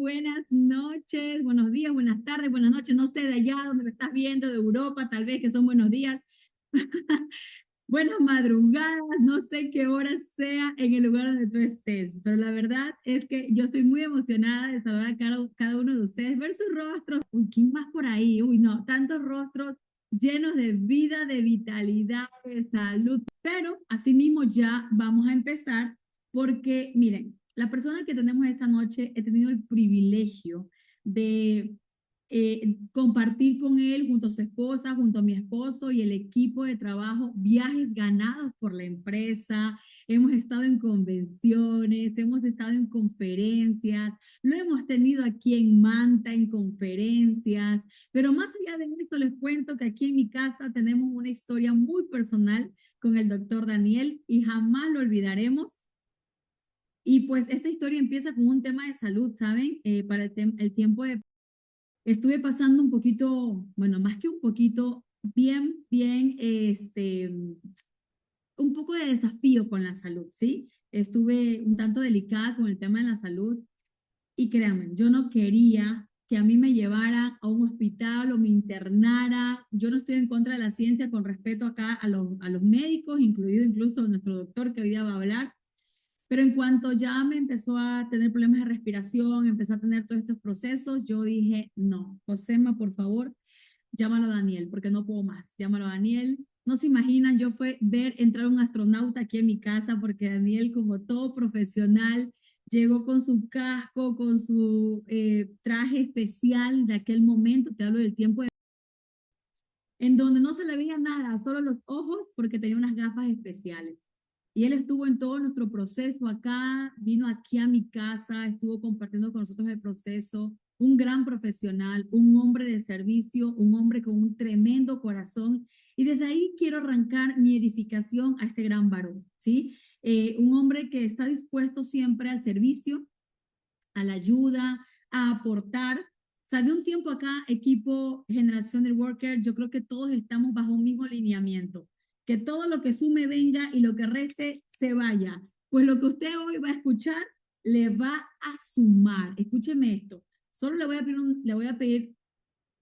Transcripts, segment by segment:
buenas noches, buenos días, buenas tardes, buenas noches. No sé de allá donde me estás viendo, de Europa, tal vez que son buenos días. Buenas madrugadas, no sé qué hora sea en el lugar donde tú estés, pero la verdad es que yo estoy muy emocionada de saludar a cada uno de ustedes, ver sus rostros. Uy, ¿quién más por ahí? Uy, no, tantos rostros llenos de vida, de vitalidad, de salud. Pero asimismo ya vamos a empezar porque, miren, la persona que tenemos esta noche, he tenido el privilegio de compartir con él, junto a su esposa, junto a mi esposo y el equipo de trabajo, viajes ganados por la empresa. Hemos estado en convenciones, hemos estado en conferencias, lo hemos tenido aquí en Manta en conferencias, pero más allá de esto les cuento que aquí en mi casa tenemos una historia muy personal con el doctor Daniel y jamás lo olvidaremos. Y pues esta historia empieza con un tema de salud, ¿saben? Para el tiempo de estuve pasando un poquito, bueno, más que un poquito, bien, un poco de desafío con la salud, ¿sí? Estuve un tanto delicada con el tema de la salud y créanme, yo no quería que a mí me llevaran a un hospital o me internara. Yo no estoy en contra de la ciencia con respeto acá a los médicos, incluido incluso nuestro doctor que hoy día va a hablar. Pero en cuanto ya me empezó a tener problemas de respiración, empecé a tener todos estos procesos, yo dije, no, Josema, por favor, llámalo a Daniel, porque no puedo más, llámalo a Daniel. No se imaginan, yo fue ver entrar un astronauta aquí en mi casa, porque Daniel, como todo profesional, llegó con su casco, con su traje especial de aquel momento, te hablo del tiempo en donde no se le veía nada, solo los ojos, porque tenía unas gafas especiales. Y él estuvo en todo nuestro proceso acá, vino aquí a mi casa, estuvo compartiendo con nosotros el proceso, un gran profesional, un hombre de servicio, un hombre con un tremendo corazón. Y desde ahí quiero arrancar mi edificación a este gran varón, ¿sí? Un hombre que está dispuesto siempre al servicio, a la ayuda, a aportar. O sea, de un tiempo acá, equipo Generación del Worker, yo creo que todos estamos bajo un mismo lineamiento. Que todo lo que sume venga y lo que reste se vaya. Pues lo que usted hoy va a escuchar le va a sumar. Escúcheme esto. Solo le voy a pedir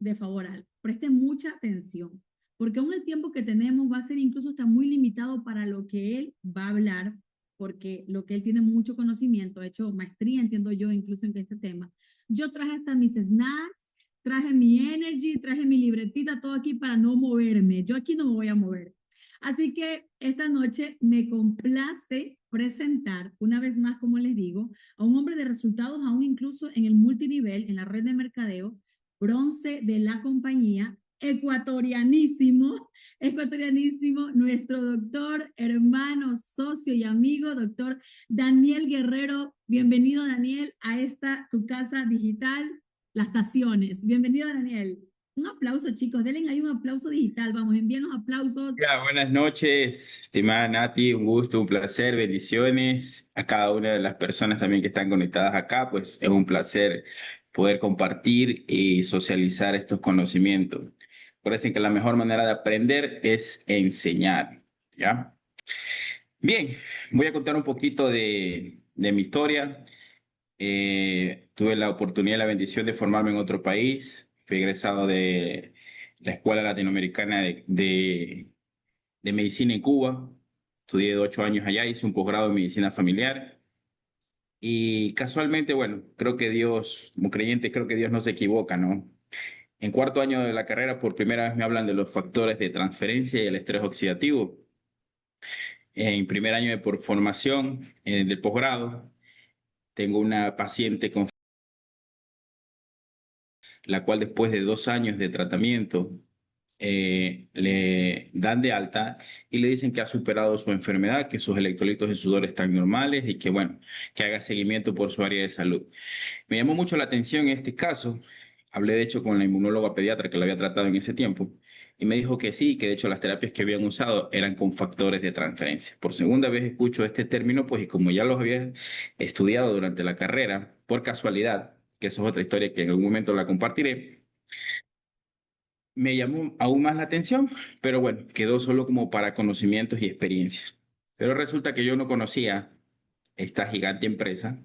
de favor algo. Preste mucha atención. Porque aún el tiempo que tenemos va a ser incluso está muy limitado para lo que él va a hablar, porque lo que él tiene mucho conocimiento, ha hecho maestría, entiendo yo, incluso en este tema. Yo traje hasta mis snacks, traje mi energy, traje mi libretita, todo aquí para no moverme. Yo aquí no me voy a mover. Así que esta noche me complace presentar, una vez más, como les digo, a un hombre de resultados, aún incluso en el multinivel, en la red de mercadeo, bronce de la compañía, ecuatorianísimo, nuestro doctor, hermano, socio y amigo, doctor Daniel Guerrero. Bienvenido, Daniel, a esta tu casa digital, Las Taciones. Bienvenido, Daniel. Un aplauso, chicos. Denle ahí un aplauso digital. Vamos, envíenos aplausos. Ya, buenas noches, estimada Nati, un gusto, un placer, bendiciones a cada una de las personas también que están conectadas acá, pues es un placer poder compartir y socializar estos conocimientos. Parece que la mejor manera de aprender es enseñar, ¿ya? Bien, voy a contar un poquito de mi historia. Tuve la oportunidad y la bendición de formarme en otro país. Fui egresado de la Escuela Latinoamericana de medicina en Cuba. Estudié 8 años allá, hice un posgrado en medicina familiar. Y casualmente, bueno, creo que Dios, como creyente, creo que Dios no se equivoca, ¿no? En cuarto año de la carrera, por primera vez me hablan de los factores de transferencia y el estrés oxidativo. En primer año de por formación del posgrado, tengo una paciente con la cual después de 2 años de tratamiento le dan de alta y le dicen que ha superado su enfermedad, que sus electrolitos de sudor están normales y que, bueno, que haga seguimiento por su área de salud. Me llamó mucho la atención en este caso. Hablé, de hecho, con la inmunóloga pediatra que lo había tratado en ese tiempo y me dijo que sí, que de hecho las terapias que habían usado eran con factores de transferencia. Por segunda vez escucho este término, pues, y como ya los había estudiado durante la carrera, por casualidad, que eso es otra historia que en algún momento la compartiré, me llamó aún más la atención, pero bueno, quedó solo como para conocimientos y experiencias. Pero resulta que yo no conocía esta gigante empresa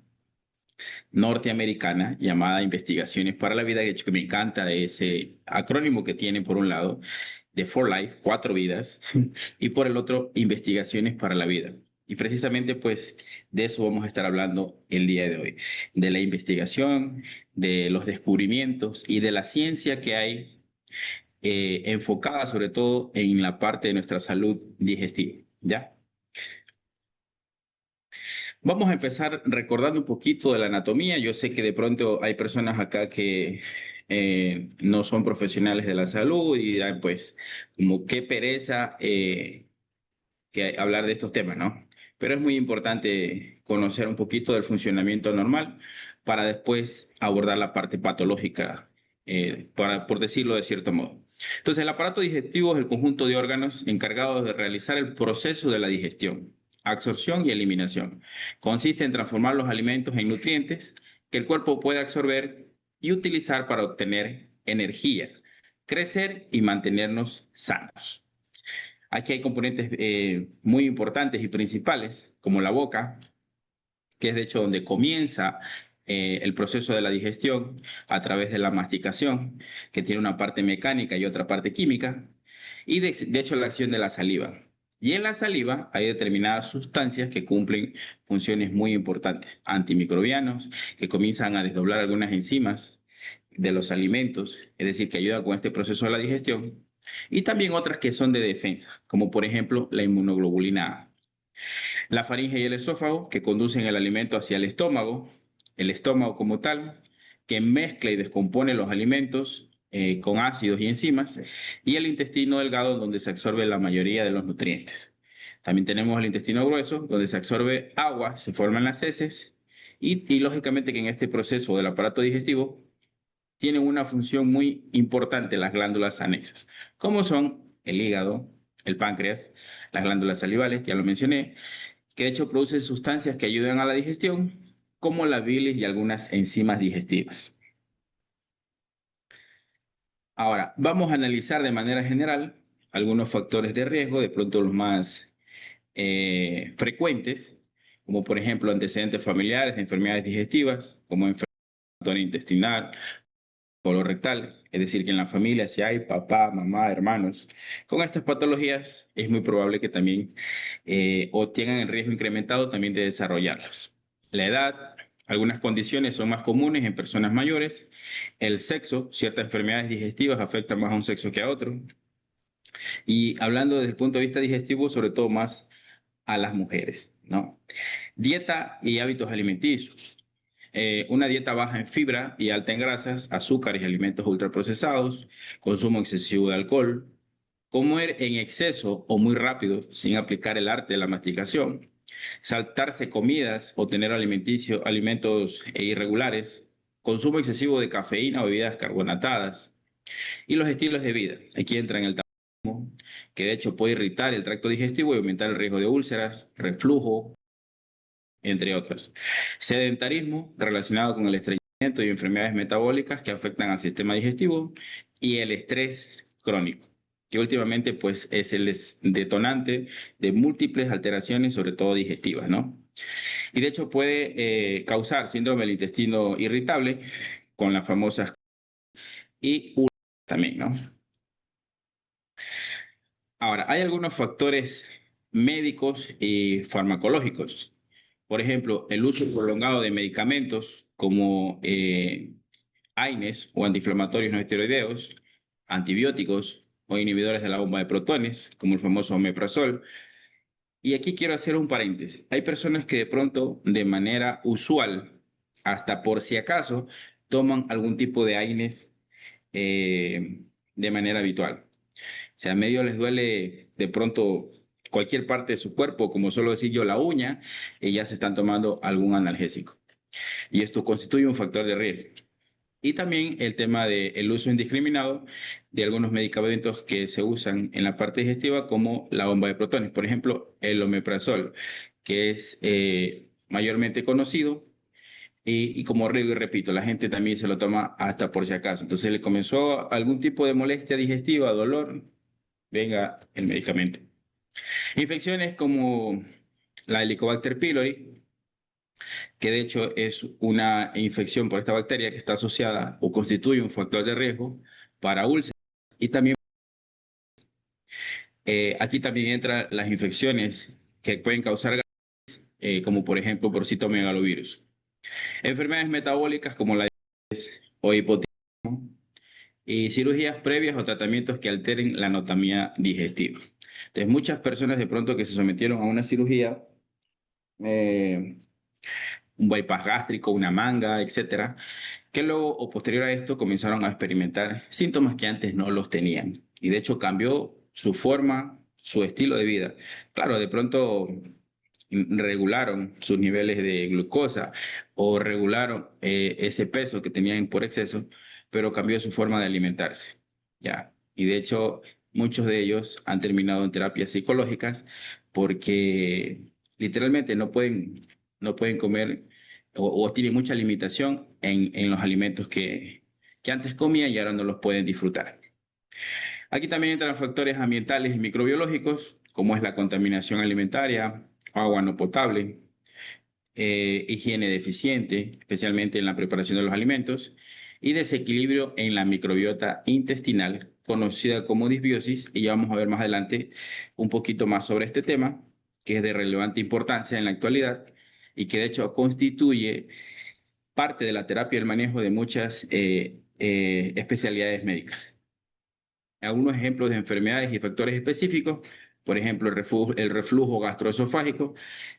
norteamericana llamada Investigaciones para la Vida, de hecho que me encanta ese acrónimo que tiene por un lado, de For Life, 4 vidas, y por el otro, Investigaciones para la Vida. Y precisamente pues de eso vamos a estar hablando el día de hoy, de la investigación, de los descubrimientos y de la ciencia que hay enfocada sobre todo en la parte de nuestra salud digestiva, ¿ya? Vamos a empezar recordando un poquito de la anatomía. Yo sé que de pronto hay personas acá que no son profesionales de la salud y dirán, pues, como qué pereza que hablar de estos temas, ¿no? Pero es muy importante conocer un poquito del funcionamiento normal para después abordar la parte patológica, por decirlo de cierto modo. Entonces, el aparato digestivo es el conjunto de órganos encargados de realizar el proceso de la digestión, absorción y eliminación. Consiste en transformar los alimentos en nutrientes que el cuerpo puede absorber y utilizar para obtener energía, crecer y mantenernos sanos. Aquí hay componentes muy importantes y principales, como la boca, que es de hecho donde comienza el proceso de la digestión a través de la masticación, que tiene una parte mecánica y otra parte química, y de hecho la acción de la saliva. Y en la saliva hay determinadas sustancias que cumplen funciones muy importantes, antimicrobianos, que comienzan a desdoblar algunas enzimas de los alimentos, es decir, que ayudan con este proceso de la digestión, y también otras que son de defensa, como por ejemplo la inmunoglobulina A. La faringe y el esófago, que conducen el alimento hacia el estómago como tal, que mezcla y descompone los alimentos con ácidos y enzimas, y el intestino delgado, donde se absorbe la mayoría de los nutrientes. También tenemos el intestino grueso, donde se absorbe agua, se forman las heces, y lógicamente que en este proceso del aparato digestivo tienen una función muy importante las glándulas anexas, como son el hígado, el páncreas, las glándulas salivales, que ya lo mencioné, que de hecho producen sustancias que ayudan a la digestión, como la bilis y algunas enzimas digestivas. Ahora, vamos a analizar de manera general algunos factores de riesgo, de pronto los más frecuentes, como por ejemplo antecedentes familiares de enfermedades digestivas, como enfermedad intestinal, colorectal, es decir, que en la familia si hay papá, mamá, hermanos con estas patologías, es muy probable que también o tengan el riesgo incrementado también de desarrollarlas. La edad, algunas condiciones son más comunes en personas mayores. El sexo, ciertas enfermedades digestivas afectan más a un sexo que a otro. Y hablando desde el punto de vista digestivo, sobre todo más a las mujeres, ¿no? Dieta y hábitos alimenticios. Una dieta baja en fibra y alta en grasas, azúcares y alimentos ultraprocesados, consumo excesivo de alcohol, comer en exceso o muy rápido sin aplicar el arte de la masticación, saltarse comidas o tener alimentos irregulares, consumo excesivo de cafeína o bebidas carbonatadas y los estilos de vida. Aquí entra en el tabacismo, que de hecho puede irritar el tracto digestivo y aumentar el riesgo de úlceras, reflujo, entre otras. Sedentarismo, relacionado con el estreñimiento y enfermedades metabólicas que afectan al sistema digestivo, y el estrés crónico, que últimamente pues es el detonante de múltiples alteraciones, sobre todo digestivas, ¿no? Y de hecho puede causar síndrome del intestino irritable con las famosas y úlceras también, ¿no? Ahora, hay algunos factores médicos y farmacológicos. Por ejemplo, el uso prolongado de medicamentos como AINES o antiinflamatorios no esteroideos, antibióticos o inhibidores de la bomba de protones, como el famoso omeprazol. Y aquí quiero hacer un paréntesis. Hay personas que de pronto, de manera usual, hasta por si acaso, toman algún tipo de AINES de manera habitual. O sea, a medio les duele de pronto cualquier parte de su cuerpo, como suelo decir yo, la uña, y ya se están tomando algún analgésico. Y esto constituye un factor de riesgo. Y también el tema del uso indiscriminado de algunos medicamentos que se usan en la parte digestiva, como la bomba de protones. Por ejemplo, el omeprazol, que es mayormente conocido. Y como digo y repito, la gente también se lo toma hasta por si acaso. Entonces le comenzó algún tipo de molestia digestiva, dolor, venga el medicamento. Infecciones como la Helicobacter pylori, que de hecho es una infección por esta bacteria que está asociada o constituye un factor de riesgo para úlceras. Y también aquí también entran las infecciones que pueden causar, como por ejemplo por citomegalovirus. Enfermedades metabólicas como la diabetes o hipotiroidismo y cirugías previas o tratamientos que alteren la anatomía digestiva. Entonces, muchas personas de pronto que se sometieron a una cirugía, eh, un bypass gástrico, una manga, etcétera, que luego o posterior a esto comenzaron a experimentar síntomas que antes no los tenían. Y de hecho cambió su forma, su estilo de vida. Claro, de pronto regularon sus niveles de glucosa o regularon ese peso que tenían por exceso, pero cambió su forma de alimentarse. Ya. Y de hecho, muchos de ellos han terminado en terapias psicológicas porque literalmente no pueden comer o tienen mucha limitación en los alimentos que antes comían y ahora no los pueden disfrutar. Aquí también entran factores ambientales y microbiológicos, como es la contaminación alimentaria, agua no potable, higiene deficiente, especialmente en la preparación de los alimentos, y desequilibrio en la microbiota intestinal, conocida como disbiosis, y ya vamos a ver más adelante un poquito más sobre este tema, que es de relevante importancia en la actualidad y que de hecho constituye parte de la terapia y el manejo de muchas especialidades médicas. Algunos ejemplos de enfermedades y factores específicos, por ejemplo, el reflujo gastroesofágico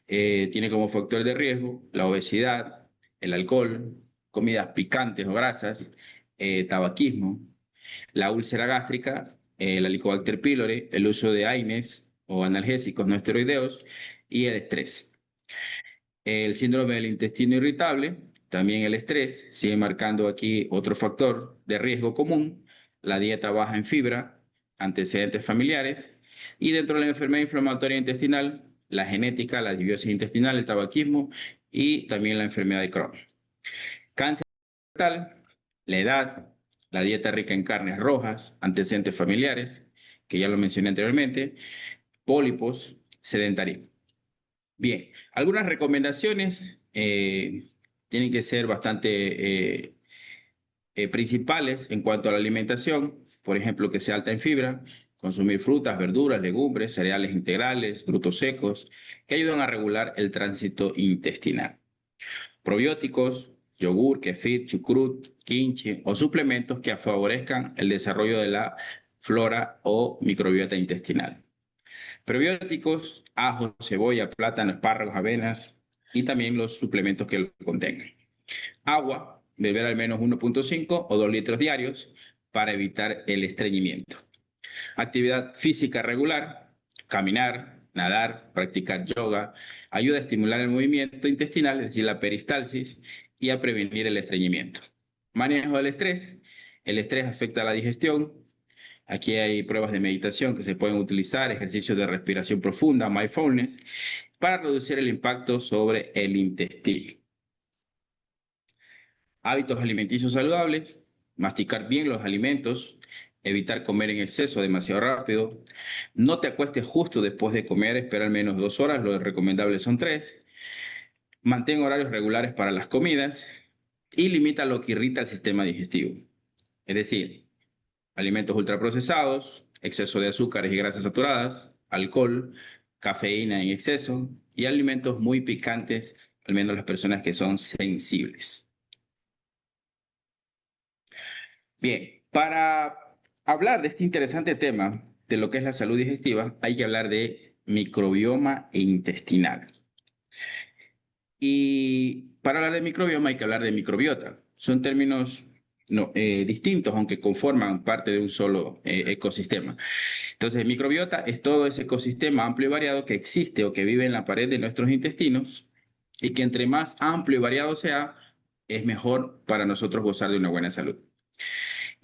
tiene como factor de riesgo la obesidad, el alcohol, comidas picantes o grasas, tabaquismo, la úlcera gástrica, la Helicobacter pylori, el uso de AINES o analgésicos no esteroideos y el estrés. El síndrome del intestino irritable, también el estrés, sigue marcando aquí otro factor de riesgo común, la dieta baja en fibra, antecedentes familiares, y dentro de la enfermedad inflamatoria intestinal, la genética, la disbiosis intestinal, el tabaquismo y también la enfermedad de Crohn. Cáncer rectal, la edad, la dieta rica en carnes rojas, antecedentes familiares, que ya lo mencioné anteriormente, pólipos, sedentarismo. Bien, algunas recomendaciones tienen que ser bastante principales en cuanto a la alimentación, por ejemplo, que sea alta en fibra, consumir frutas, verduras, legumbres, cereales integrales, frutos secos, que ayudan a regular el tránsito intestinal. Probióticos, yogur, kefir, chucrut, kimchi o suplementos que favorezcan el desarrollo de la flora o microbiota intestinal. Prebióticos, ajo, cebolla, plátano, espárragos, avenas y también los suplementos que lo contengan. Agua, beber al menos 1,5 o 2 litros diarios para evitar el estreñimiento. Actividad física regular, caminar, nadar, practicar yoga, ayuda a estimular el movimiento intestinal, es decir, la peristalsis, y a prevenir el estreñimiento. Manejo del estrés. El estrés afecta a la digestión. Aquí hay pruebas de meditación que se pueden utilizar, ejercicios de respiración profunda, mindfulness, para reducir el impacto sobre el intestino. Hábitos alimenticios saludables, masticar bien los alimentos, evitar comer en exceso demasiado rápido, no te acuestes justo después de comer, espera al menos 2 horas, lo recomendable son 3, mantén horarios regulares para las comidas y limita lo que irrita el sistema digestivo. Es decir, alimentos ultraprocesados, exceso de azúcares y grasas saturadas, alcohol, cafeína en exceso y alimentos muy picantes, al menos las personas que son sensibles. Bien, para hablar de este interesante tema de lo que es la salud digestiva, hay que hablar de microbioma intestinal. Y para hablar de microbioma hay que hablar de microbiota. Son términos distintos, aunque conforman parte de un solo ecosistema. Entonces, microbiota es todo ese ecosistema amplio y variado que existe o que vive en la pared de nuestros intestinos y que entre más amplio y variado sea, es mejor para nosotros gozar de una buena salud.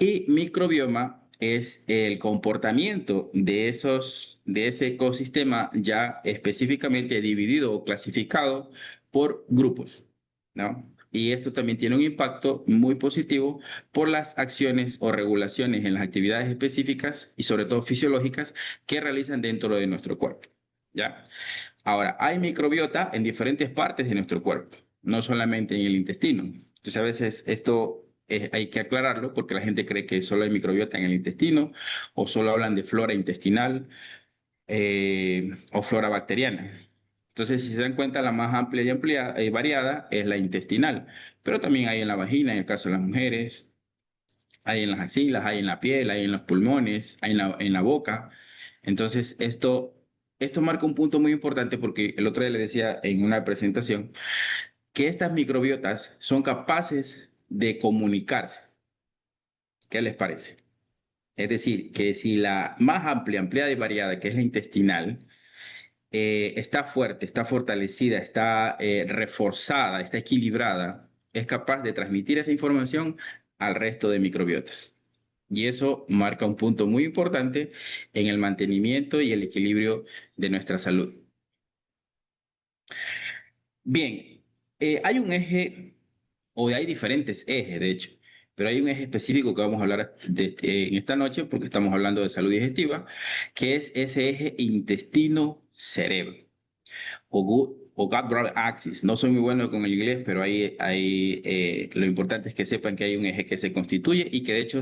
Y microbioma es el comportamiento de ese ecosistema ya específicamente dividido o clasificado por grupos, ¿no? Y esto también tiene un impacto muy positivo por las acciones o regulaciones en las actividades específicas y sobre todo fisiológicas que realizan dentro de nuestro cuerpo, ¿ya? Ahora, hay microbiota en diferentes partes de nuestro cuerpo. no solamente en el intestino. Entonces, a veces esto hay que aclararlo porque la gente cree que solo hay microbiota en el intestino o solo hablan de flora intestinal o flora bacteriana. Entonces, si se dan cuenta, la más amplia y variada es la intestinal, pero también hay en la vagina, en el caso de las mujeres, hay en las axilas, hay en la piel, hay en los pulmones, hay en la boca. Entonces, esto marca un punto muy importante porque el otro día le decía en una presentación que estas microbiotas son capaces de comunicarse. ¿Qué les parece? Es decir, que si la más amplia, ampliada y variada, que es la intestinal, está fuerte, está fortalecida, está reforzada, está equilibrada, es capaz de transmitir esa información al resto de microbiotas. Y eso marca un punto muy importante en el mantenimiento y el equilibrio de nuestra salud. Bien, hay un eje, o hay diferentes ejes, de hecho, pero hay un eje específico que vamos a hablar en esta noche porque estamos hablando de salud digestiva, que es ese eje intestino-cerebro o gut-brain axis. No soy muy bueno con el inglés, pero lo importante es que sepan que hay un eje que se constituye y que de hecho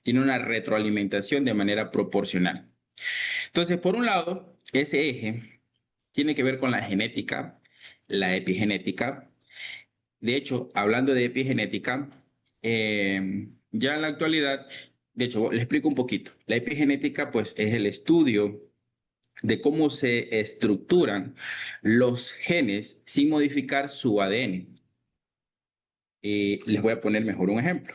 tiene una retroalimentación de manera proporcional. Entonces, por un lado, ese eje tiene que ver con la genética, la epigenética. De hecho, hablando de epigenética, ya en la actualidad, de hecho, le explico un poquito. La epigenética, pues, es el estudio de cómo se estructuran los genes sin modificar su ADN. Les voy a poner mejor un ejemplo.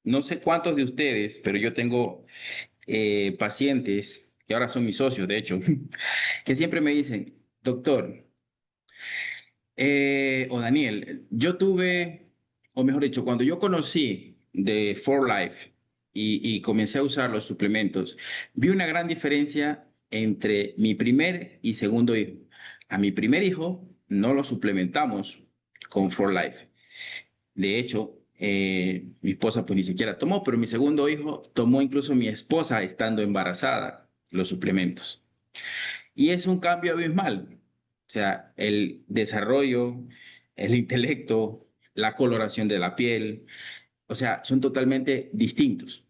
No sé cuántos de ustedes, pero yo tengo pacientes, que ahora son mis socios, de hecho, que siempre me dicen, doctor, o Daniel, yo tuve, o mejor dicho, cuando yo conocí de For Life y comencé a usar los suplementos, vi una gran diferencia entre mi primer y segundo hijo. A mi primer hijo no lo suplementamos con For Life. De hecho, mi esposa pues ni siquiera tomó, pero mi segundo hijo tomó incluso mi esposa estando embarazada los suplementos. Y es un cambio abismal. O sea, el desarrollo, el intelecto, la coloración de la piel, o sea, son totalmente distintos.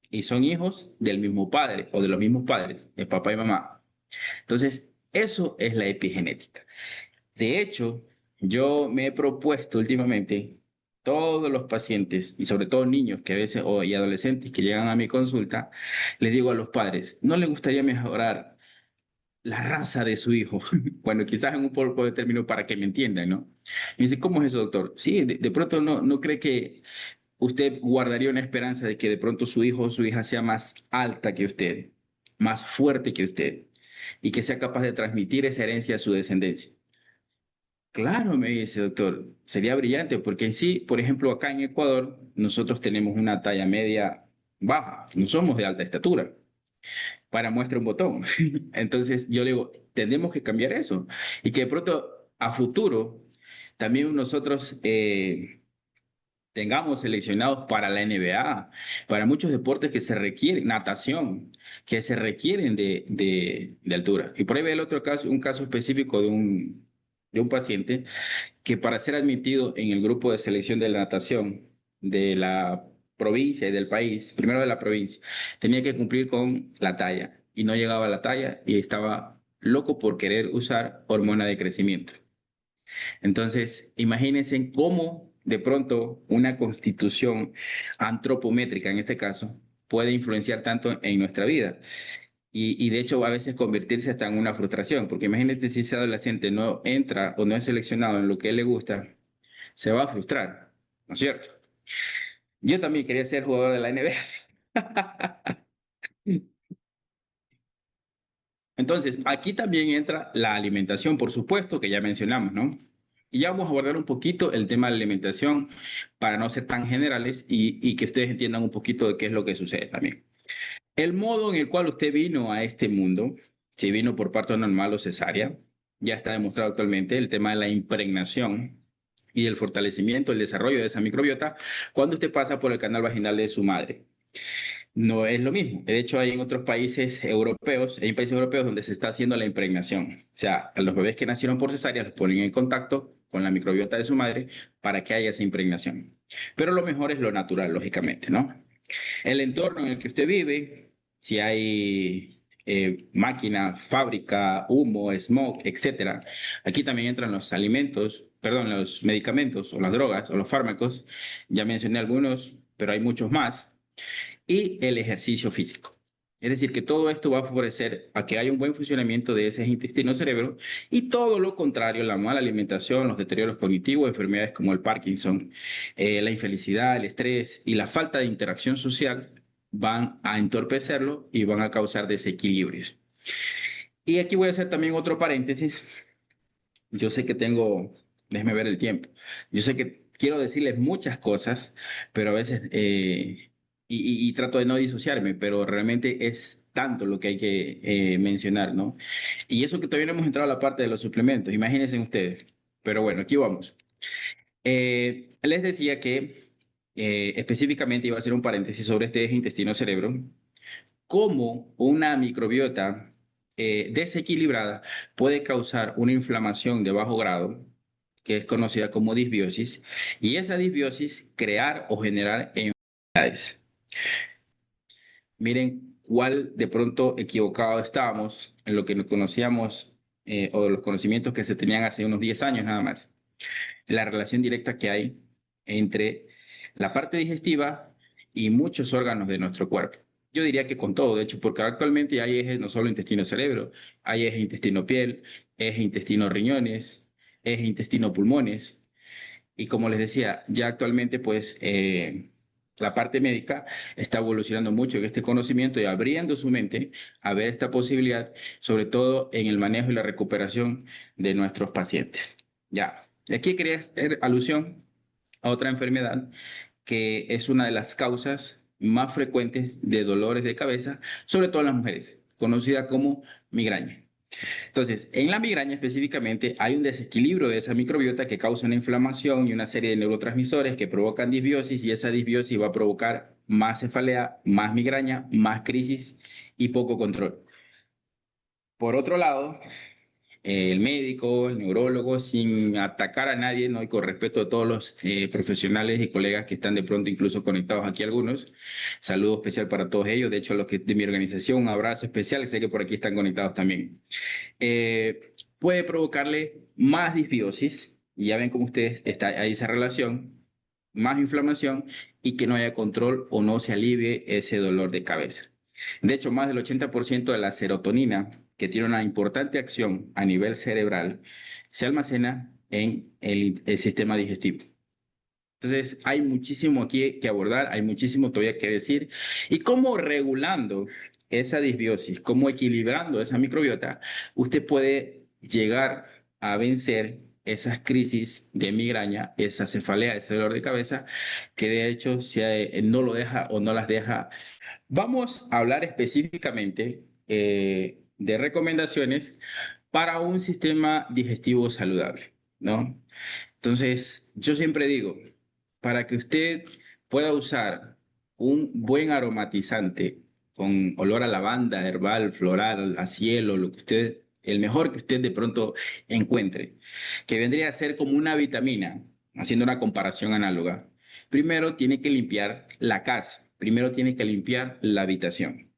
Y son hijos del mismo padre o de los mismos padres, de papá y mamá. Entonces, eso es la epigenética. De hecho, yo me he propuesto últimamente, todos los pacientes, y sobre todo niños que a veces, y adolescentes que llegan a mi consulta, les digo a los padres, ¿no les gustaría mejorar la raza de su hijo? Bueno, quizás en un poco de término para que me entiendan, ¿no? Y dice, ¿cómo es eso, doctor? Sí, de pronto no cree que usted guardaría una esperanza de que de pronto su hijo o su hija sea más alta que usted, más fuerte que usted, y que sea capaz de transmitir esa herencia a su descendencia. Claro, me dice, doctor, sería brillante, porque en sí, por ejemplo, acá en Ecuador, nosotros tenemos una talla media baja, no somos de alta estatura para muestra un botón. Entonces yo le digo, tenemos que cambiar eso y que de pronto a futuro también nosotros tengamos seleccionados para la NBA, para muchos deportes que se requieren, natación, que se requieren de altura. Y por ahí ve el otro caso, un caso específico de un paciente que para ser admitido en el grupo de selección de la natación de la provincia y del país, primero de la provincia, tenía que cumplir con la talla y no llegaba a la talla y estaba loco por querer usar hormona de crecimiento. Entonces, imagínense cómo de pronto una constitución antropométrica, en este caso, puede influenciar tanto en nuestra vida. Y de hecho a veces convertirse hasta en una frustración, porque imagínate si ese adolescente no entra o no es seleccionado en lo que a él le gusta, se va a frustrar, ¿no es cierto? Yo también quería ser jugador de la NBA. Entonces, aquí también entra la alimentación, por supuesto, que ya mencionamos, ¿no? Y ya vamos a abordar un poquito el tema de la alimentación para no ser tan generales y que ustedes entiendan un poquito de qué es lo que sucede también. El modo en el cual usted vino a este mundo, si vino por parto normal o cesárea, ya está demostrado actualmente el tema de la impregnación y el fortalecimiento, el desarrollo de esa microbiota cuando usted pasa por el canal vaginal de su madre. No es lo mismo. De hecho, hay en otros países europeos, donde se está haciendo la impregnación. O sea, a los bebés que nacieron por cesárea los ponen en contacto con la microbiota de su madre para que haya esa impregnación. Pero lo mejor es lo natural, lógicamente, ¿no? El entorno en el que usted vive, si hay máquina, fábrica, humo, smog, etcétera. Aquí también entran los alimentos, perdón, los medicamentos o las drogas o los fármacos. Ya mencioné algunos, pero hay muchos más. Y el ejercicio físico. Es decir, que todo esto va a favorecer a que haya un buen funcionamiento de ese intestino-cerebro y todo lo contrario, la mala alimentación, los deterioros cognitivos, enfermedades como el Parkinson, la infelicidad, el estrés y la falta de interacción social van a entorpecerlo y van a causar desequilibrios. Y aquí voy a hacer también otro paréntesis. Yo sé que tengo, déjeme ver el tiempo. Yo sé que quiero decirles muchas cosas, pero a veces, y trato de no disociarme, pero realmente es tanto lo que hay que mencionar, ¿no? Y eso que todavía no hemos entrado a la parte de los suplementos, imagínense ustedes. Pero bueno, aquí vamos. Les decía que específicamente iba a hacer un paréntesis sobre este eje intestino-cerebro, cómo una microbiota desequilibrada puede causar una inflamación de bajo grado, que es conocida como disbiosis, y esa disbiosis crear o generar enfermedades. Miren cuál de pronto equivocado estábamos en lo que nos conocíamos o de los conocimientos que se tenían hace unos 10 años nada más. La relación directa que hay entre la parte digestiva y muchos órganos de nuestro cuerpo. Yo diría que con todo, de hecho, porque actualmente hay ejes no solo intestino-cerebro, hay eje intestino-piel, eje intestino-riñones, eje intestino-pulmones. Y como les decía, ya actualmente pues la parte médica está evolucionando mucho en este conocimiento y abriendo su mente a ver esta posibilidad, sobre todo en el manejo y la recuperación de nuestros pacientes. Ya, y aquí quería hacer alusión a otra enfermedad que es una de las causas más frecuentes de dolores de cabeza, sobre todo en las mujeres, conocida como migraña. Entonces, en la migraña específicamente hay un desequilibrio de esa microbiota que causa una inflamación y una serie de neurotransmisores que provocan disbiosis y esa disbiosis va a provocar más cefalea, más migraña, más crisis y poco control. Por otro lado, el médico, el neurólogo, sin atacar a nadie, ¿no? Y con respeto a todos los profesionales y colegas que están de pronto incluso conectados aquí algunos. Saludo especial para todos ellos. De hecho, a los que de mi organización, un abrazo especial. Sé que por aquí están conectados también. Puede provocarle más disbiosis, y ya ven cómo ustedes está ahí esa relación, más inflamación y que no haya control o no se alivie ese dolor de cabeza. De hecho, más del 80% de la serotonina, que tiene una importante acción a nivel cerebral, se almacena en el sistema digestivo. Entonces, hay muchísimo aquí que abordar, hay muchísimo todavía que decir. Y cómo regulando esa disbiosis, cómo equilibrando esa microbiota, usted puede llegar a vencer esas crisis de migraña, esa cefalea, ese dolor de cabeza, que de hecho si, no lo deja o no las deja. Vamos a hablar específicamente de recomendaciones para un sistema digestivo saludable, ¿no? Entonces, yo siempre digo, para que usted pueda usar un buen aromatizante con olor a lavanda, herbal, floral, a cielo, lo que usted, el mejor que usted de pronto encuentre, que vendría a ser como una vitamina, haciendo una comparación análoga. Primero tiene que limpiar la casa, primero tiene que limpiar la habitación.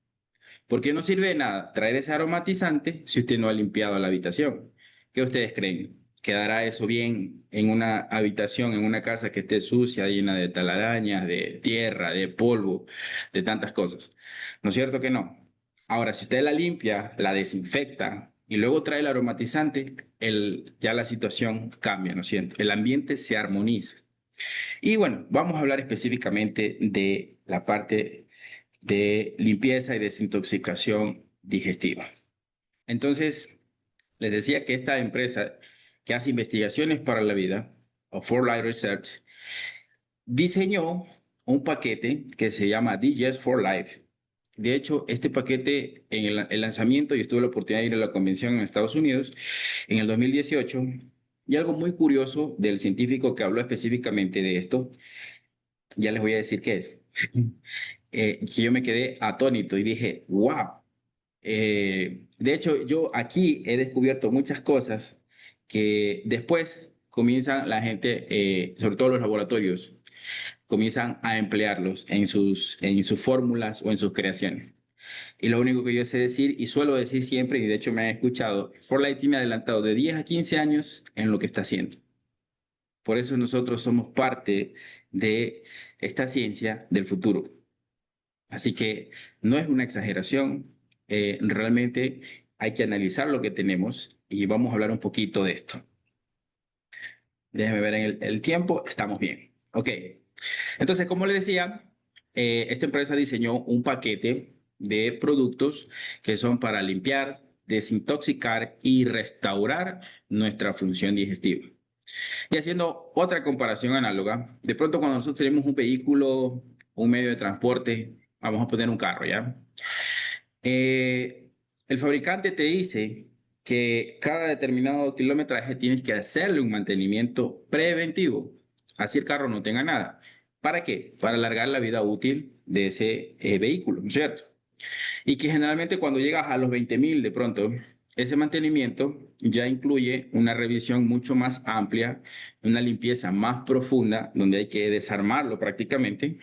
Porque no sirve de nada traer ese aromatizante si usted no ha limpiado la habitación. ¿Qué ustedes creen? ¿Quedará eso bien en una habitación, en una casa que esté sucia, llena de telarañas, de tierra, de polvo, de tantas cosas? ¿No es cierto que no? Ahora, si usted la limpia, la desinfecta y luego trae el aromatizante, ya la situación cambia, ¿no es cierto? El ambiente se armoniza. Y bueno, vamos a hablar específicamente de la parte de limpieza y desintoxicación digestiva. Entonces, les decía que esta empresa que hace investigaciones para la vida, o For Life Research, diseñó un paquete que se llama Digest for Life. De hecho, este paquete en el lanzamiento, yo tuve la oportunidad de ir a la convención en Estados Unidos en el 2018, y algo muy curioso del científico que habló específicamente de esto, ya les voy a decir qué es. Que yo me quedé atónito y dije, wow. De hecho, yo aquí he descubierto muchas cosas que después, comienzan la gente, sobre todo los laboratorios, comienzan a emplearlos en sus fórmulas o en sus creaciones. Y lo único que yo sé decir, y suelo decir siempre, y de hecho me han escuchado, Forlight tiene adelantado de 10 a 15 años en lo que está haciendo. Por eso nosotros somos parte de esta ciencia del futuro. Así que no es una exageración, realmente hay que analizar lo que tenemos y vamos a hablar un poquito de esto. Déjeme ver en el tiempo, estamos bien. Ok, entonces como le decía, esta empresa diseñó un paquete de productos que son para limpiar, desintoxicar y restaurar nuestra función digestiva. Y haciendo otra comparación análoga, de pronto cuando nosotros tenemos un vehículo, un medio de transporte, vamos a poner un carro, ¿ya? El fabricante te dice que cada determinado kilometraje tienes que hacerle un mantenimiento preventivo, así el carro no tenga nada. ¿Para qué? Para alargar la vida útil de ese vehículo, ¿no es cierto? Y que generalmente cuando llegas a los 20.000 de pronto, ese mantenimiento ya incluye una revisión mucho más amplia, una limpieza más profunda, donde hay que desarmarlo prácticamente,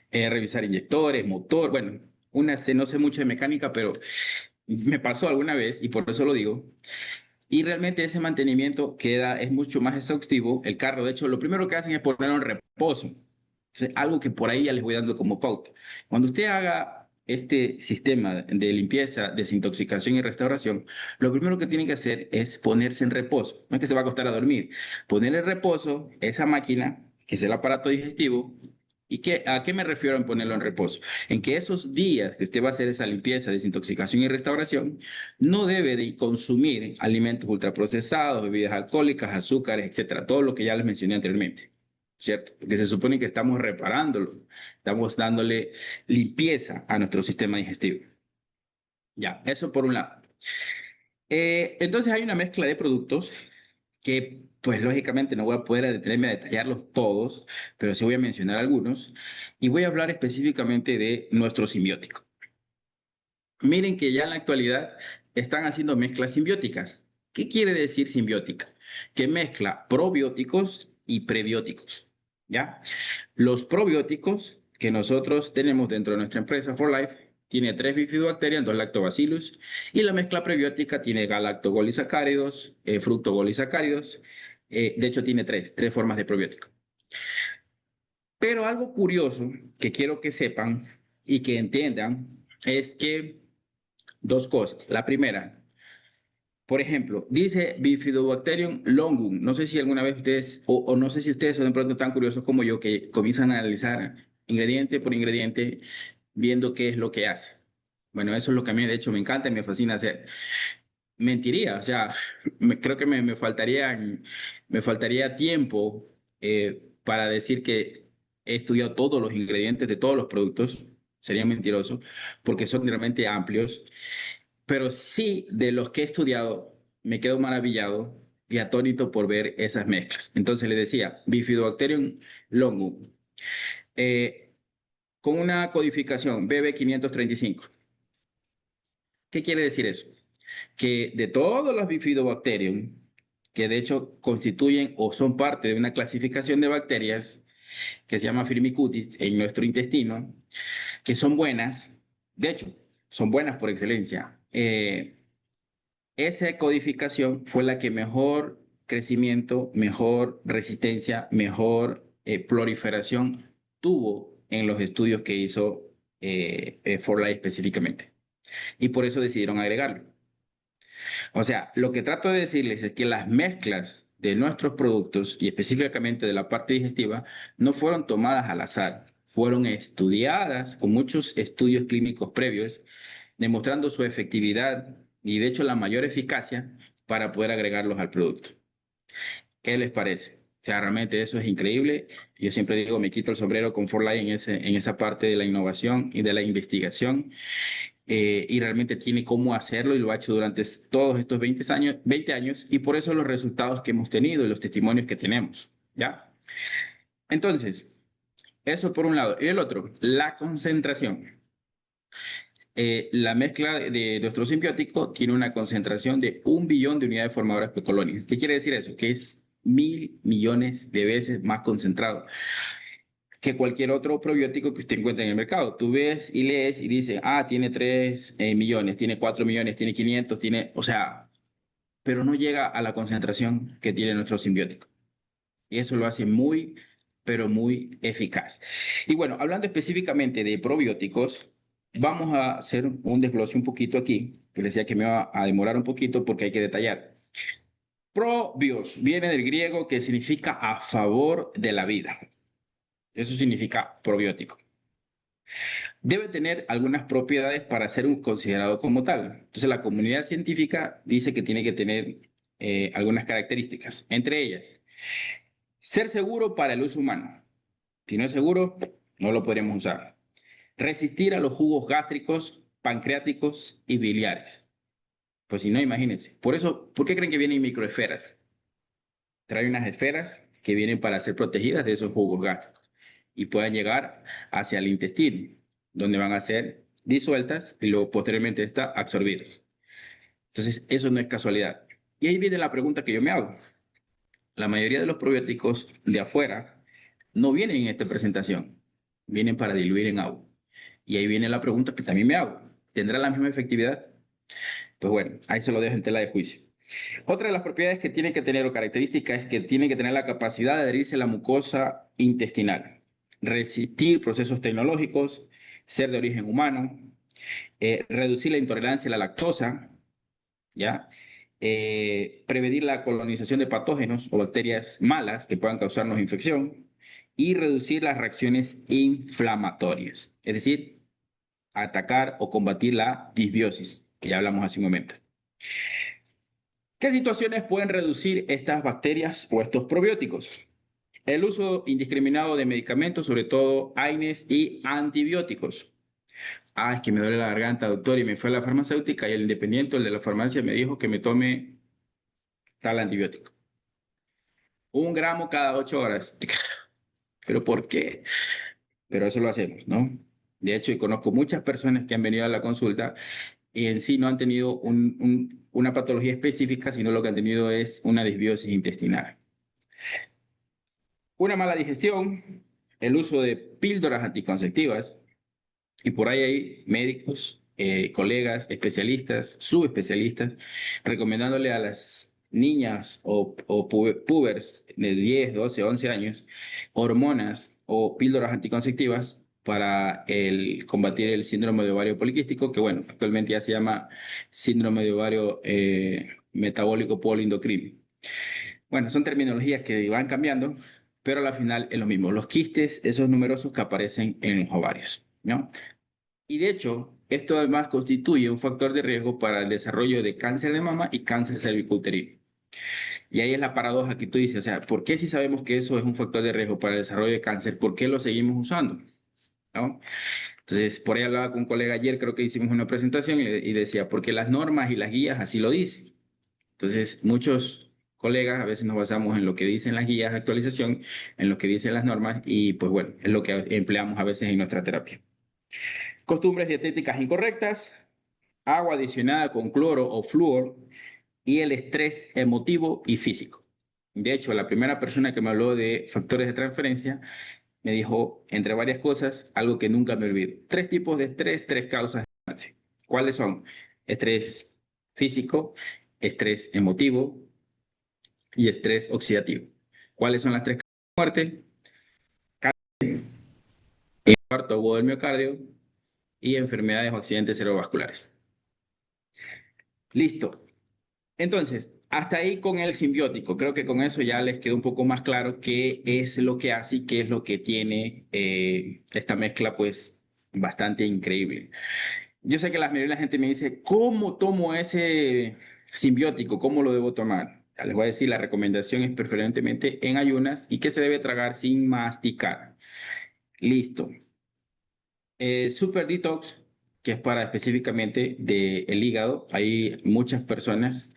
revisar inyectores, motor, bueno, no sé mucho de mecánica, pero me pasó alguna vez y por eso lo digo. Y realmente ese mantenimiento es mucho más exhaustivo. El carro, de hecho, lo primero que hacen es ponerlo en reposo. Entonces, algo que por ahí ya les voy dando como pauta. Cuando usted haga este sistema de limpieza, desintoxicación y restauración, lo primero que tiene que hacer es ponerse en reposo. No es que se va a acostar a dormir. Poner en reposo esa máquina, que es el aparato digestivo. ¿A qué me refiero en ponerlo en reposo? En que esos días que usted va a hacer esa limpieza, desintoxicación y restauración, no debe de consumir alimentos ultraprocesados, bebidas alcohólicas, azúcares, etcétera, todo lo que ya les mencioné anteriormente, ¿cierto? Porque se supone que estamos reparándolo, estamos dándole limpieza a nuestro sistema digestivo. Ya, eso por un lado. Entonces hay una mezcla de productos que, pues lógicamente no voy a poder detenerme a detallarlos todos, pero sí voy a mencionar algunos y voy a hablar específicamente de nuestro simbiótico. Miren que ya en la actualidad están haciendo mezclas simbióticas. ¿Qué quiere decir simbiótica? Que mezcla probióticos y prebióticos, ¿ya? Los probióticos que nosotros tenemos dentro de nuestra empresa For Life tiene 3 bifidobacterias, 2 lactobacillus, y la mezcla prebiótica tiene galactogolisacáridos, fructogolisacáridos, de hecho tiene tres formas de probiótico. Pero algo curioso que quiero que sepan y que entiendan es que dos cosas. La primera, por ejemplo, dice Bifidobacterium longum. No sé si alguna vez ustedes, o no sé si ustedes son de pronto tan curiosos como yo, que comienzan a analizar ingrediente por ingrediente, viendo qué es lo que hace. Bueno, eso es lo que a mí de hecho me encanta y me fascina hacer. Mentiría, o sea, creo que me faltaría tiempo para decir que he estudiado todos los ingredientes de todos los productos. Sería mentiroso, porque son realmente amplios, pero sí, de los que he estudiado, me quedo maravillado y atónito por ver esas mezclas. Entonces le decía, Bifidobacterium longum, eh, con una codificación BB535. ¿Qué quiere decir eso? Que de todos los Bifidobacterium, que de hecho constituyen o son parte de una clasificación de bacterias que se llama Firmicutes en nuestro intestino, que son buenas, de hecho, son buenas por excelencia. Esa codificación fue la que mejor crecimiento, mejor resistencia, mejor proliferación tuvo en los estudios que hizo Forlight específicamente. Y por eso decidieron agregarlo. O sea, lo que trato de decirles es que las mezclas de nuestros productos y específicamente de la parte digestiva no fueron tomadas al azar, fueron estudiadas con muchos estudios clínicos previos, demostrando su efectividad y de hecho la mayor eficacia para poder agregarlos al producto. ¿Qué les parece? O sea, realmente eso es increíble. Yo siempre digo, me quito el sombrero con Forlight en esa parte de la innovación y de la investigación. Y realmente tiene cómo hacerlo y lo ha hecho durante todos estos 20 años y por eso los resultados que hemos tenido y los testimonios que tenemos, ¿ya? Entonces, eso por un lado. Y el otro, la concentración. la mezcla de nuestro simbiótico tiene una concentración de 1 billón de unidades formadoras por colonia. ¿Qué quiere decir eso? Que es 1.000 millones de veces más concentrado que cualquier otro probiótico que usted encuentre en el mercado. Tú ves y lees y dice, ah, tiene 3 millones, tiene 4 millones, tiene 500, tiene, o sea, pero no llega a la concentración que tiene nuestro simbiótico. Y eso lo hace muy, pero muy eficaz. Y bueno, hablando específicamente de probióticos, vamos a hacer un desglose un poquito aquí, que les decía que me va a demorar un poquito porque hay que detallar. Probios viene del griego que significa a favor de la vida. Eso significa probiótico. Debe tener algunas propiedades para ser considerado como tal. Entonces, la comunidad científica dice que tiene que tener algunas características, entre ellas, ser seguro para el uso humano. Si no es seguro, no lo podríamos usar. Resistir a los jugos gástricos, pancreáticos y biliares. Pues si no, imagínense. Por eso, ¿por qué creen que vienen microesferas? Trae unas esferas que vienen para ser protegidas de esos jugos gástricos y puedan llegar hacia el intestino, donde van a ser disueltas y luego posteriormente está absorbidas. Entonces, eso no es casualidad. Y ahí viene la pregunta que yo me hago. La mayoría de los probióticos de afuera no vienen en esta presentación, vienen para diluir en agua. Y ahí viene la pregunta que también me hago. ¿Tendrá la misma efectividad? Pues bueno, ahí se lo dejo en tela de juicio. Otra de las propiedades que tiene que tener o características es que tiene que tener la capacidad de adherirse a la mucosa intestinal, resistir procesos tecnológicos, ser de origen humano, reducir la intolerancia a la lactosa, ¿ya? Prevenir la colonización de patógenos o bacterias malas que puedan causarnos infección y reducir las reacciones inflamatorias, es decir, atacar o combatir la disbiosis, que ya hablamos hace un momento. ¿Qué situaciones pueden reducir estas bacterias o estos probióticos? El uso indiscriminado de medicamentos, sobre todo AINES y antibióticos. Ah, es que me duele la garganta, doctor, y me fue a la farmacéutica y el independiente, el de la farmacia, me dijo que me tome tal antibiótico. 1 gramo cada 8 horas. ¿Pero por qué? Pero eso lo hacemos, ¿no? De hecho, y conozco muchas personas que han venido a la consulta y en sí no han tenido una patología específica, sino lo que han tenido es una disbiosis intestinal. Una mala digestión, el uso de píldoras anticonceptivas, y por ahí hay médicos, colegas, especialistas, subespecialistas, recomendándole a las niñas o pubers de 10, 12, 11 años hormonas o píldoras anticonceptivas para combatir el síndrome de ovario poliquístico, que bueno, actualmente ya se llama síndrome de ovario metabólico poliendocrino. Bueno, son terminologías que van cambiando, pero al final es lo mismo. Los quistes, esos numerosos que aparecen en los ovarios, ¿no? Y de hecho, esto además constituye un factor de riesgo para el desarrollo de cáncer de mama y cáncer cervicuterino. Y ahí es la paradoja que tú dices, o sea, ¿por qué si sabemos que eso es un factor de riesgo para el desarrollo de cáncer, por qué lo seguimos usando? ¿No? Entonces, por ahí hablaba con un colega ayer, creo que hicimos una presentación y decía, porque las normas y las guías así lo dicen. Entonces, muchos colegas a veces nos basamos en lo que dicen las guías de actualización, en lo que dicen las normas y pues bueno, es lo que empleamos a veces en nuestra terapia. Costumbres dietéticas incorrectas, agua adicionada con cloro o flúor y el estrés emotivo y físico. De hecho, la primera persona que me habló de factores de transferencia me dijo, entre varias cosas, algo que nunca me olvido. 3 tipos de estrés, 3 causas de muerte. ¿Cuáles son? Estrés físico, estrés emotivo y estrés oxidativo. ¿Cuáles son las 3 causas de muerte? Infarto agudo del miocardio y enfermedades o accidentes cerebrovasculares. Listo. Entonces, hasta ahí con el simbiótico. Creo que con eso ya les quedó un poco más claro qué es lo que hace y qué es lo que tiene esta mezcla, pues, bastante increíble. Yo sé que la mayoría de la gente me dice, ¿cómo tomo ese simbiótico? ¿Cómo lo debo tomar? Ya les voy a decir, la recomendación es preferentemente en ayunas y que se debe tragar sin masticar. Listo. Super Detox, que es para específicamente del hígado. Hay muchas personas,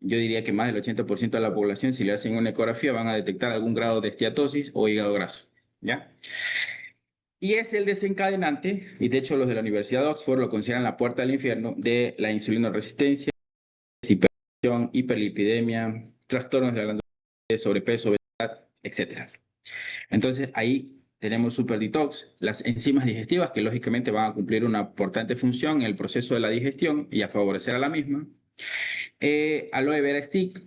yo diría que más del 80% de la población, si le hacen una ecografía, van a detectar algún grado de esteatosis o hígado graso, ¿ya? Y es el desencadenante, y de hecho los de la Universidad de Oxford lo consideran la puerta del infierno, de la insulinoresistencia, hipertensión, hiperlipidemia, trastornos de la glándula, sobrepeso, obesidad, etcétera. Entonces ahí tenemos Super Detox, las enzimas digestivas que lógicamente van a cumplir una importante función en el proceso de la digestión y a favorecer a la misma. Aloe Vera Stick,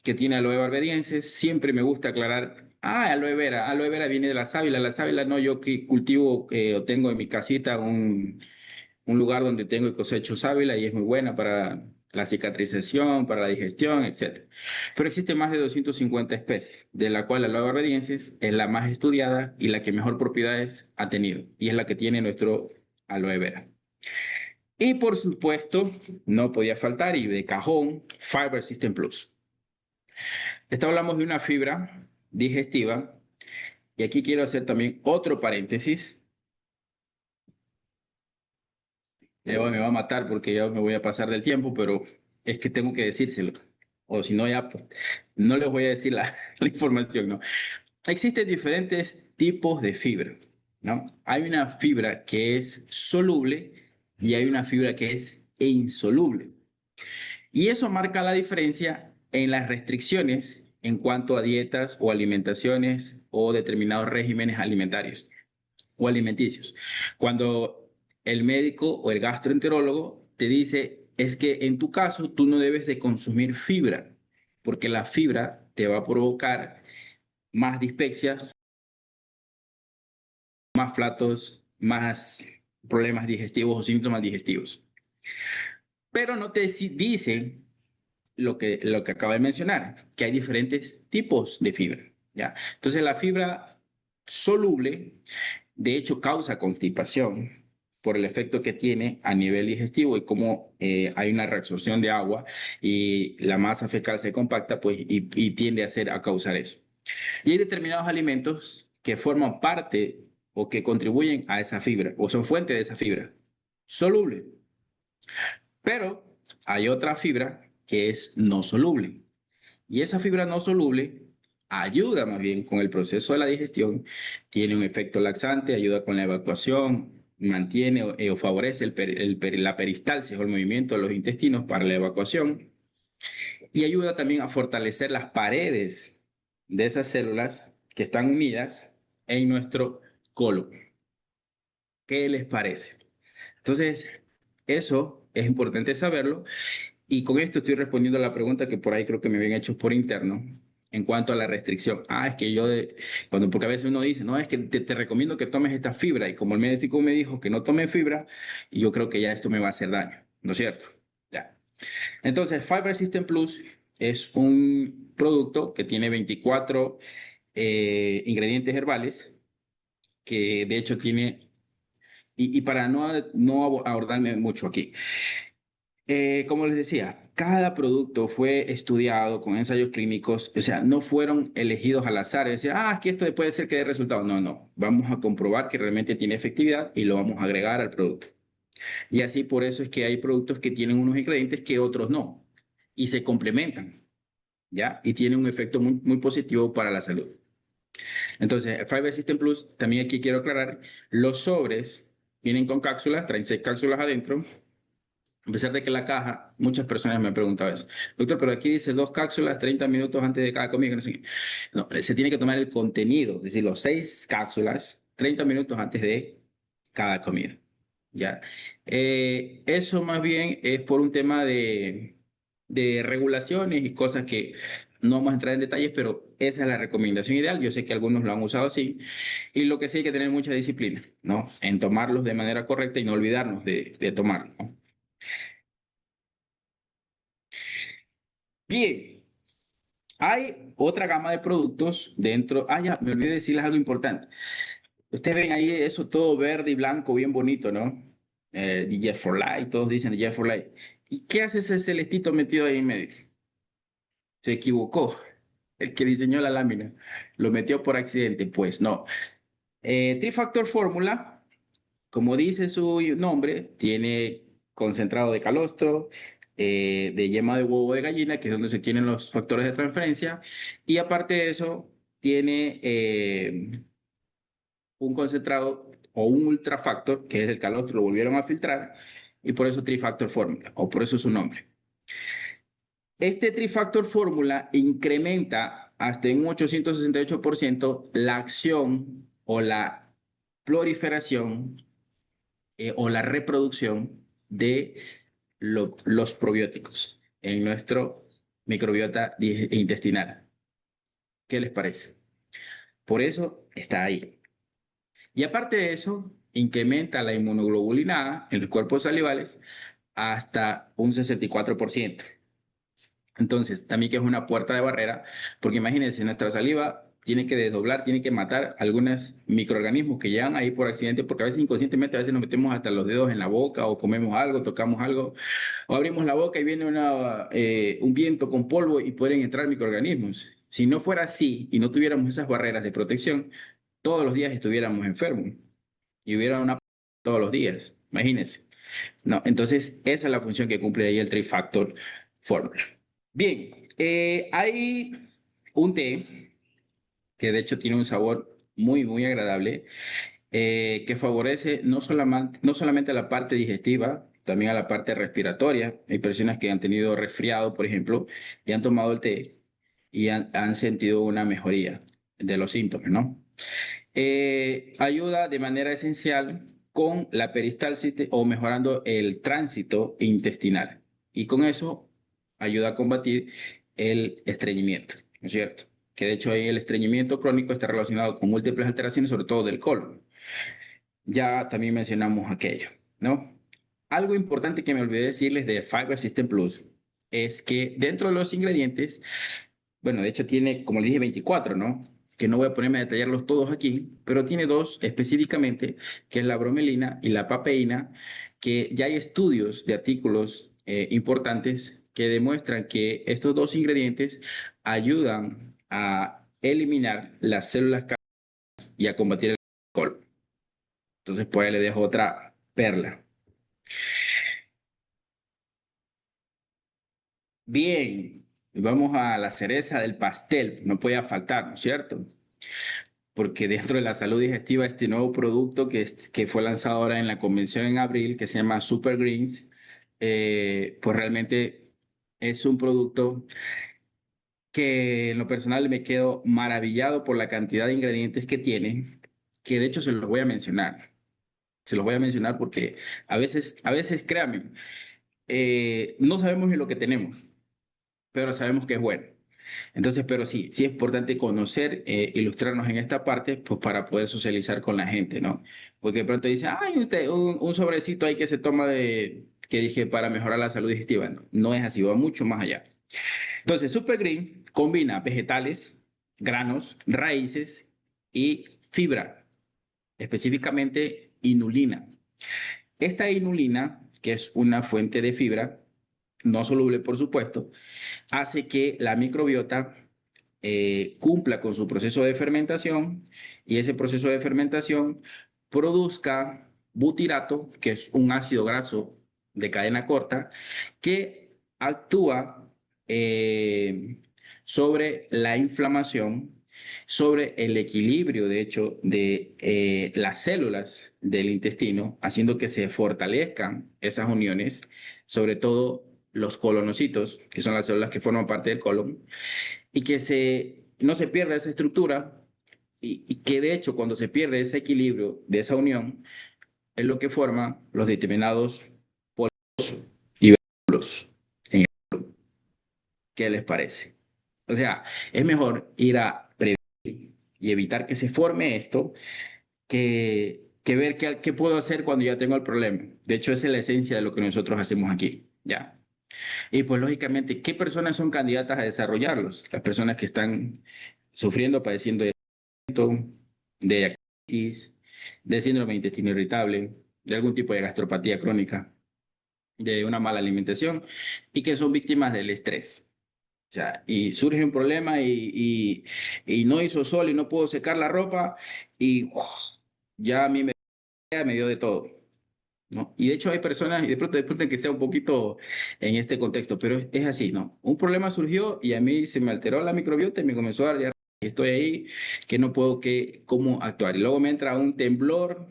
que tiene aloe barberiensis. Siempre me gusta aclarar, aloe vera viene de la sábila no, yo que cultivo o tengo en mi casita un lugar donde tengo y cosecho sábila y es muy buena para la cicatrización, para la digestión, etc. Pero existen más de 250 especies, de la cual la aloe barberiensis es la más estudiada y la que mejor propiedades ha tenido, y es la que tiene nuestro aloe vera. Y por supuesto, no podía faltar, y de cajón, Fiber System Plus. Esto hablamos de una fibra digestiva, y aquí quiero hacer también otro paréntesis. Eva me va a matar porque ya me voy a pasar del tiempo, pero es que tengo que decírselo. O si no, ya pues, no les voy a decir la, la información, ¿no? Existen diferentes tipos de fibra, ¿no? Hay una fibra que es soluble y hay una fibra que es insoluble. Y eso marca la diferencia en las restricciones en cuanto a dietas o alimentaciones o determinados regímenes alimentarios o alimenticios. Cuando el médico o el gastroenterólogo te dice, es que en tu caso tú no debes de consumir fibra, porque la fibra te va a provocar más dispepsia, más flatos, más problemas digestivos o síntomas digestivos. Pero no te dicen lo que acabo de mencionar, que hay diferentes tipos de fibra, ¿ya? Entonces la fibra soluble, de hecho, causa constipación por el efecto que tiene a nivel digestivo y cómo hay una reabsorción de agua y la masa fecal se compacta, pues, y tiende a causar eso. Y hay determinados alimentos que forman parte o que contribuyen a esa fibra o son fuente de esa fibra soluble. Pero hay otra fibra que es no soluble. Y esa fibra no soluble ayuda más bien con el proceso de la digestión, tiene un efecto laxante, ayuda con la evacuación, mantiene o favorece la peristalsis o el movimiento de los intestinos para la evacuación y ayuda también a fortalecer las paredes de esas células que están unidas en nuestro colon. ¿Qué les parece? Entonces, eso es importante saberlo. Y con esto estoy respondiendo a la pregunta que por ahí creo que me habían hecho por interno en cuanto a la restricción. Es que porque a veces uno dice, no, es que te recomiendo que tomes esta fibra. Y como el médico me dijo que no tome fibra, yo creo que ya esto me va a hacer daño, ¿no es cierto? Ya. Entonces, Fiber System Plus es un producto que tiene 24 ingredientes herbales, que de hecho tiene, y para no abordarme mucho aquí, como les decía, cada producto fue estudiado con ensayos clínicos, o sea, no fueron elegidos al azar, es decir, es que esto puede ser que dé resultado. No, no, vamos a comprobar que realmente tiene efectividad y lo vamos a agregar al producto. Y así por eso es que hay productos que tienen unos ingredientes que otros no, y se complementan, ¿ya? Y tienen un efecto muy, muy positivo para la salud. Entonces, Fiber System Plus, también aquí quiero aclarar, los sobres vienen con cápsulas, traen 6 cápsulas adentro. A pesar de que la caja, muchas personas me han preguntado eso. Doctor, pero aquí dice 2 cápsulas 30 minutos antes de cada comida. No sé qué. No, se tiene que tomar el contenido, es decir, los 6 cápsulas 30 minutos antes de cada comida. ¿Ya? Eso más bien es por un tema de regulaciones y cosas que no vamos a entrar en detalles, pero esa es la recomendación ideal. Yo sé que algunos lo han usado así. Y lo que sí hay que tener mucha disciplina, ¿no? En tomarlos de manera correcta y no olvidarnos de tomarlos, ¿no? Bien, hay otra gama de productos dentro. Ya, me olvidé decirles algo importante. Ustedes ven ahí eso todo verde y blanco, bien bonito, ¿no? DJ for Life, todos dicen DJ for Life. ¿Y qué hace ese celestito metido ahí en medio? Se equivocó. El que diseñó la lámina lo metió por accidente. Pues no. Trifactor Fórmula, como dice su nombre, tiene concentrado de calostro, de yema de huevo de gallina, que es donde se tienen los factores de transferencia, y aparte de eso, tiene un concentrado o un ultrafactor, que es el calostro, lo volvieron a filtrar, y por eso Trifactor Fórmula, o por eso su nombre. Este Trifactor Fórmula incrementa hasta en un 868% la acción o la proliferación o la reproducción de los probióticos en nuestro microbiota intestinal. ¿Qué les parece? Por eso está ahí. Y aparte de eso, incrementa la inmunoglobulina A en los cuerpos salivales hasta un 64%. Entonces, también que es una puerta de barrera, porque imagínense, nuestra saliva tiene que desdoblar, tiene que matar algunos microorganismos que llegan ahí por accidente, porque a veces inconscientemente, a veces nos metemos hasta los dedos en la boca o comemos algo, tocamos algo, o abrimos la boca y viene un viento con polvo y pueden entrar microorganismos. Si no fuera así y no tuviéramos esas barreras de protección, todos los días estuviéramos enfermos y hubiera una todos los días, imagínense. No, entonces esa es la función que cumple ahí el Trifactor Formula. Bien, hay un té que de hecho tiene un sabor muy, muy agradable, que favorece no solamente a la parte digestiva, también a la parte respiratoria. Hay personas que han tenido resfriado, por ejemplo, y han tomado el té y han sentido una mejoría de los síntomas, ¿no? Ayuda de manera esencial con la peristalsis o mejorando el tránsito intestinal. Y con eso ayuda a combatir el estreñimiento, ¿no es cierto? Que de hecho ahí el estreñimiento crónico está relacionado con múltiples alteraciones, sobre todo del colon. Ya también mencionamos aquello, ¿no? Algo importante que me olvidé decirles de Fiber System Plus es que dentro de los ingredientes, bueno, de hecho tiene, como les dije, 24, ¿no? Que no voy a ponerme a detallarlos todos aquí, pero tiene dos específicamente, que es la bromelina y la papaína, que ya hay estudios de artículos importantes que demuestran que estos dos ingredientes ayudan a eliminar las células cancerosas y a combatir el alcohol. Entonces, por ahí le dejo otra perla. Bien, vamos a la cereza del pastel, no puede faltar, ¿no es cierto? Porque dentro de la salud digestiva, este nuevo producto que fue lanzado ahora en la convención en abril, que se llama Super Greens, pues realmente es un producto que en lo personal me quedo maravillado por la cantidad de ingredientes que tiene, que de hecho se los voy a mencionar. Se los voy a mencionar porque a veces, créanme, no sabemos ni lo que tenemos, pero sabemos que es bueno. Entonces, pero sí, sí es importante conocer, ilustrarnos en esta parte, pues para poder socializar con la gente, ¿no? Porque de pronto dice, ay, usted, un sobrecito ahí que se toma que dije, para mejorar la salud digestiva. No, no es así, va mucho más allá. Entonces, Super Green combina vegetales, granos, raíces y fibra, específicamente inulina. Esta inulina, que es una fuente de fibra, no soluble por supuesto, hace que la microbiota cumpla con su proceso de fermentación y ese proceso de fermentación produzca butirato, que es un ácido graso de cadena corta, que actúa sobre la inflamación, sobre el equilibrio, de hecho, de las células del intestino, haciendo que se fortalezcan esas uniones, sobre todo los colonocitos, que son las células que forman parte del colon, y que no se pierda esa estructura y que de hecho cuando se pierde ese equilibrio de esa unión es lo que forma los determinados polos y vehículos. ¿Qué les parece? O sea, es mejor ir a prevenir y evitar que se forme esto que ver qué puedo hacer cuando ya tengo el problema. De hecho, esa es la esencia de lo que nosotros hacemos aquí, ¿ya? Y pues lógicamente, ¿qué personas son candidatas a desarrollarlos? Las personas que están sufriendo, padeciendo de artritis, de síndrome de intestino irritable, de algún tipo de gastropatía crónica, de una mala alimentación y que son víctimas del estrés. O sea, y surge un problema y no hizo sol y no puedo secar la ropa y ya a mí me dio de todo, ¿no? Y de hecho hay personas, y de pronto que sea un poquito en este contexto, pero es así, ¿no? Un problema surgió y a mí se me alteró la microbiota y me comenzó a dar diarrea. Y estoy ahí que no puedo cómo actuar. Y luego me entra un temblor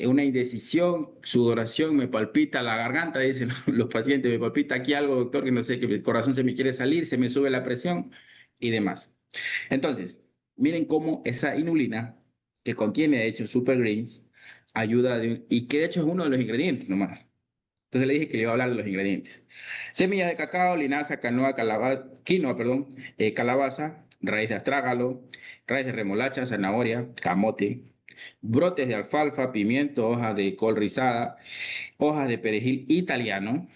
una indecisión, sudoración, me palpita la garganta, dicen los pacientes, me palpita aquí algo, doctor, que no sé, que el corazón se me quiere salir, se me sube la presión y demás. Entonces, miren cómo esa inulina, que contiene de hecho Super Greens, ayuda y que de hecho es uno de los ingredientes nomás. Entonces le dije que le iba a hablar de los ingredientes. Semillas de cacao, linaza, quinoa, perdón, calabaza, raíz de astrágalo, raíz de remolacha, zanahoria, camote, brotes de alfalfa, pimiento, hojas de col rizada, hojas de perejil italiano,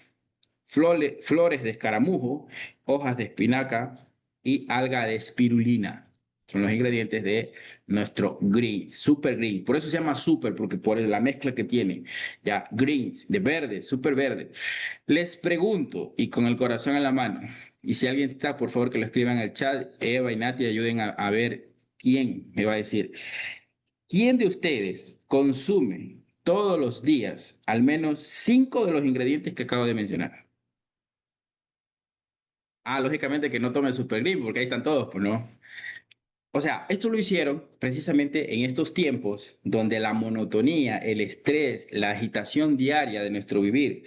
flores de escaramujo, hojas de espinaca y alga de espirulina. Son los ingredientes de nuestro green, super green. Por eso se llama super, porque por la mezcla que tiene. Ya, greens, de verde, super verde. Les pregunto, y con el corazón en la mano, y si alguien está, por favor que lo escriban en el chat, Eva y Nati, ayuden a ver quién me va a decir. ¿Quién de ustedes consume todos los días al menos 5 de los ingredientes que acabo de mencionar? Ah, lógicamente que no tome Super Green, porque ahí están todos, pues no. O sea, esto lo hicieron precisamente en estos tiempos donde la monotonía, el estrés, la agitación diaria de nuestro vivir,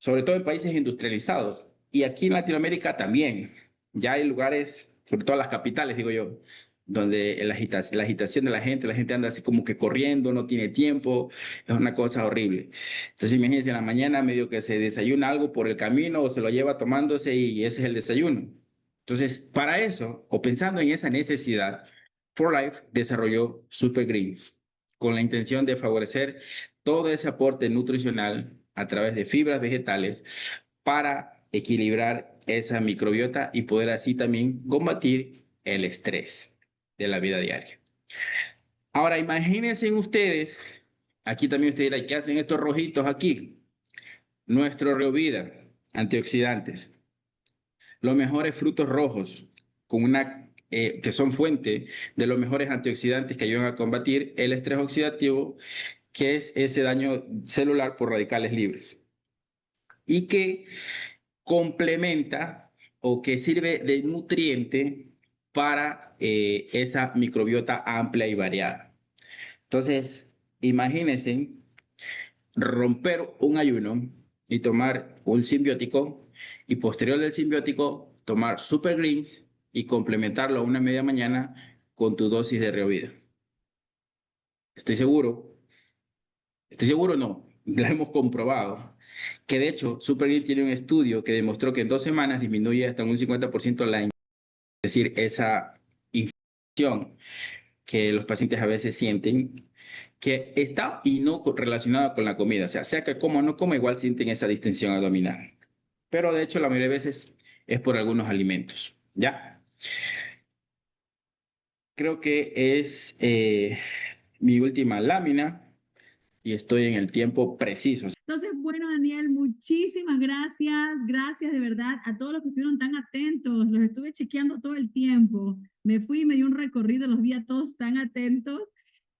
sobre todo en países industrializados, y aquí en Latinoamérica también, ya hay lugares, sobre todo las capitales, digo yo, donde la agitación de la gente anda así como que corriendo, no tiene tiempo, es una cosa horrible. Entonces imagínense en la mañana medio que se desayuna algo por el camino o se lo lleva tomándose y ese es el desayuno. Entonces, para eso, o pensando en esa necesidad, For Life desarrolló Super Greens con la intención de favorecer todo ese aporte nutricional a través de fibras vegetales para equilibrar esa microbiota y poder así también combatir el estrés de la vida diaria. Ahora, imagínense ustedes, aquí también ustedes dirán, ¿qué hacen estos rojitos aquí? Nuestro Reovida, antioxidantes, los mejores frutos rojos, que son fuente de los mejores antioxidantes que ayudan a combatir el estrés oxidativo, que es ese daño celular por radicales libres, y que complementa o que sirve de nutriente para esa microbiota amplia y variada. Entonces, imagínense romper un ayuno y tomar un simbiótico y posterior del simbiótico tomar Super Greens y complementarlo a una media mañana con tu dosis de Reovida. Estoy seguro no, la hemos comprobado, que de hecho Super Green tiene un estudio que demostró que en 2 semanas disminuye hasta un 50% es decir, esa infección que los pacientes a veces sienten que está y no relacionada con la comida. O sea que coma o no coma, igual sienten esa distensión abdominal. Pero de hecho, la mayoría de veces es por algunos alimentos. ¿Ya? Creo que es mi última lámina y estoy en el tiempo preciso. Entonces, bueno, Daniel, muchísimas gracias. Gracias de verdad a todos los que estuvieron tan atentos. Los estuve chequeando todo el tiempo. Me fui y me di un recorrido, los vi a todos tan atentos.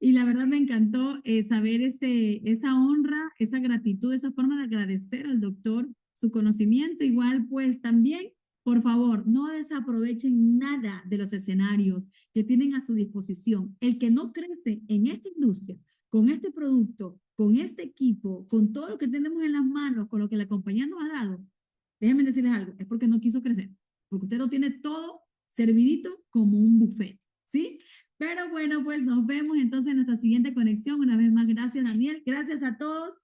Y la verdad me encantó saber esa honra, esa gratitud, esa forma de agradecer al doctor su conocimiento. Igual, pues también, por favor, no desaprovechen nada de los escenarios que tienen a su disposición. El que no crece en esta industria, con este producto, con este equipo, con todo lo que tenemos en las manos, con lo que la compañía nos ha dado, déjenme decirles algo, es porque no quiso crecer, porque usted lo tiene todo servidito como un buffet, ¿sí? Pero bueno, pues nos vemos entonces en nuestra siguiente conexión. Una vez más, gracias Daniel, gracias a todos.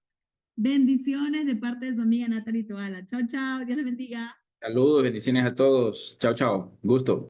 Bendiciones de parte de su amiga Natalie Toala. Chao, chao, Dios les bendiga. Saludos, bendiciones a todos. Chao, chao. Gusto.